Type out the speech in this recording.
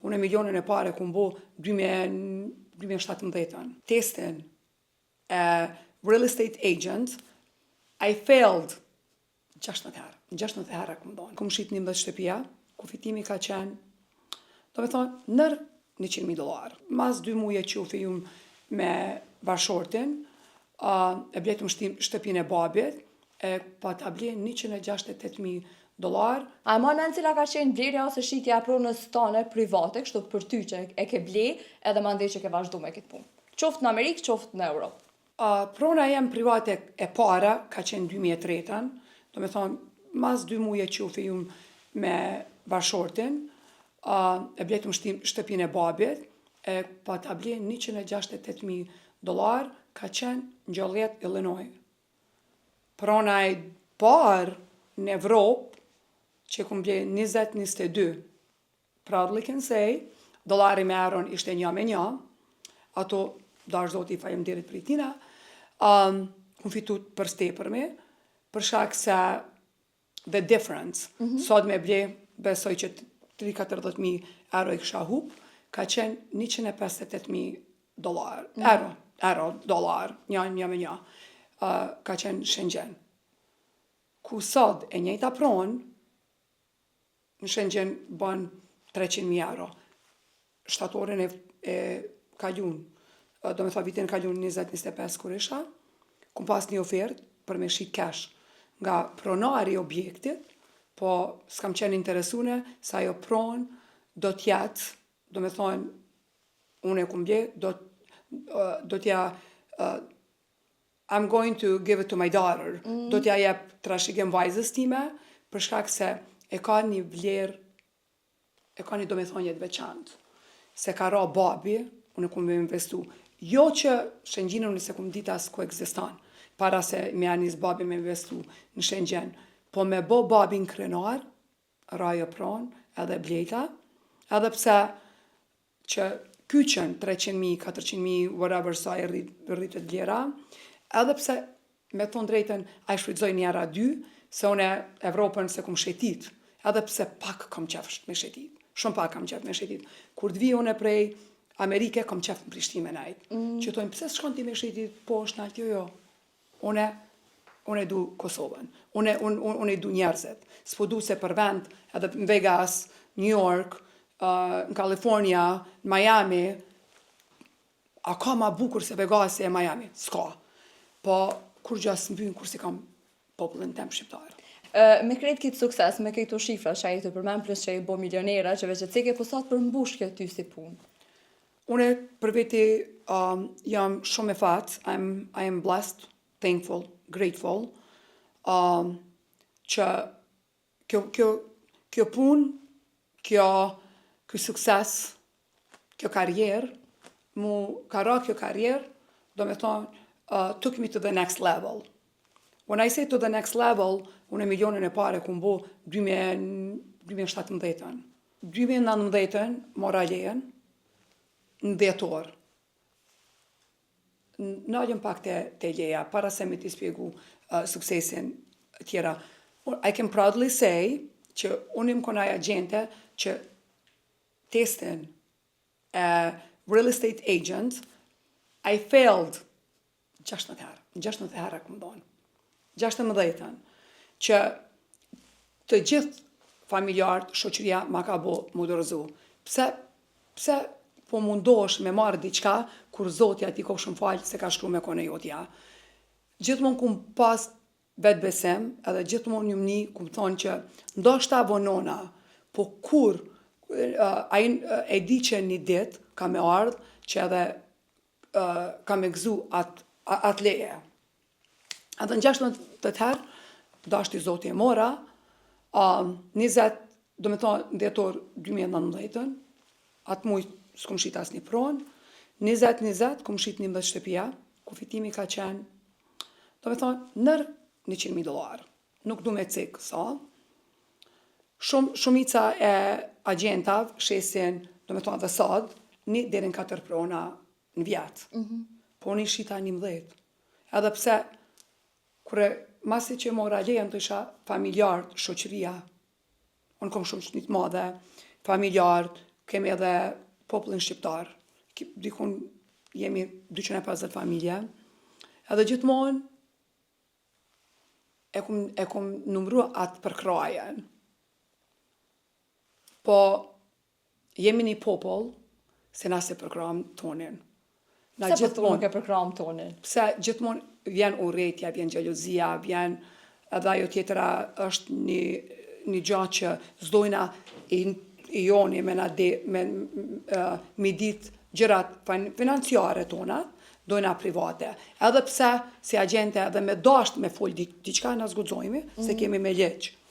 unë milionin e pare ku mbo 2017. Testin real estate agent, I failed 16 herë. 16 herë ku mdonë. Ku më shqit 11 shtëpia, ku fitimi ka qenë, do me thonë, nër $100,000. Mas 2 muje që u fejum me bashortin, e bletëm shtëpin e babit, e pa ta blen $168,000. A e manë në cila ka qenë blerja ose shqitja pronës tane private, kështu për ty që e ke ble, edhe mandej që ke vazhdu me këtë punë? Qoftë në Amerikë, qoftë në Europë. Prona jem private e para ka qenë 2003, do me thonë, mas 2 muje që u fejum me bashortin, e bletëm shtëpin e babit, e pa ta blen $168,000, ka qenë në Joliet, Illinois. Prona e parë në Evropë, që ku mbje 20-22, proudly can say, dollari me euron ishte 1-1, ato dash zoti i faleminderit për tina, ku fitu për stepërmi, për shkak se the difference, sot me ble, besoj që 30-40,000 euro i kësha hup, ka qenë $158,000, dollar, një, ka qenë Shenzhen. Ku sot e njëjta pronë, në Shenzhen bën 300,000 euro. Shtatorin e kaljun, do me tha vitin kaljun 20-25 kur isha, ku pas një ofertë për me shit cash nga pronari i objektit, po s'kam qenë interesune, sa jo pronë do t'jetë, do me thonë, unë e kum bje, do t'ja, I'm going to give it to my daughter, do t'ja jep trashigim vajzës time, për shkak se e ka një vlerë, e ka një do me thonë jetë veçantë. Se ka ra babi, unë e kum me investu. Jo që Shenzhenën nëse kum dit as ku eksistan, para se me anis babi me investu në Shenzhen, po me bo babin krenar, rajo pronë, edhe blejta, edhe pse që kyqen 300,000, 400,000, whatever sa e rritet vlera, edhe pse me thonë drejten a i shfrytzoj njera 2, se une Evropën se kum shetit, edhe pse pak kam qef me shetit, shumë pak kam qef me shetit. Kur t'vi une prej Amerike, kam qef në Prishtinë najt. Që tojnë, pse s'shkon ti me shetit poshtë najt, jo. Une du Kosovën, une du njerëzit. S'po du se për vend, edhe në Vegas, New York, në Kalifornia, në Miami, a ka ma bukur se Vegas e Miami? S'ka. Po, kur gjas mbyn, kur si kam popullin tem shqiptarë. Me krejt këtë sukses, me këto shifra që a i të përmen, plus që i bo milionera, që veç e ceke posat për mbush kjo ty si punë? Une për veti jam shumë e fatë, I am blessed, thankful, grateful, që kjo punë, kjo sukses, kjo karrierë, mu ka ra kjo karrierë, do me thonë, took me to the next level. When I say to the next level, unë milionin e pare ku mbo 2017. 2019 mora lejen në dhjetor. Nalëm pak të leja, para se me t'i spjegu suksesin tjera. I can proudly say që unë im konaj agente që testin real estate agent, I failed 16 herë ku mdonë. 16, që të gjithë familjarët, shoqëria ma ka bo mu dorëzu. Pse po mundosh me marrë diqka, kur Zotja ti kohë shumë falë se ka shkru me kone jotja. Gjithmonë kum pas vetë besem, edhe gjithmonë një mëni kum thonë që ndoshta vonona, po kur e di që një dit ka me ardhë që edhe ka me gëzu atë leje. Edhe në 16 herë, dashti Zoti e mora, 20, do me thonë, dhjetor 2019, atë mujtë s'kum shit as një pronë, 20, kum shit 11 shtëpia, ku fitimi ka qenë, do me thonë, nër $100,000. Nuk du me cikë, sa. Shumica e agentav shesin, do me thonë dhe sad, 1-4 prona në vjetë. Po një shita 11. Edhe pse, kure masi që mora lejen të isha familjarët, shoqëria, unë kom shumë shnit madhe, familjarët, kemi edhe popullin shqiptar, dikun jemi 250 familje, edhe gjithmonë e kum numru atë përkrajen. Po jemi një popull se na se përkrajm tonin. Na Se për nuk e përkram tonin? Pse gjithmonë vjen urrëtia, vjen xhelozia, vjen edhe ajo tjetra është një gjë që s'dojna i joni me ditë gjërat financiare tona, dojna private. Edhe pse si agjente edhe me dasht me fol diçka na zguxojmë se kemi me ligj.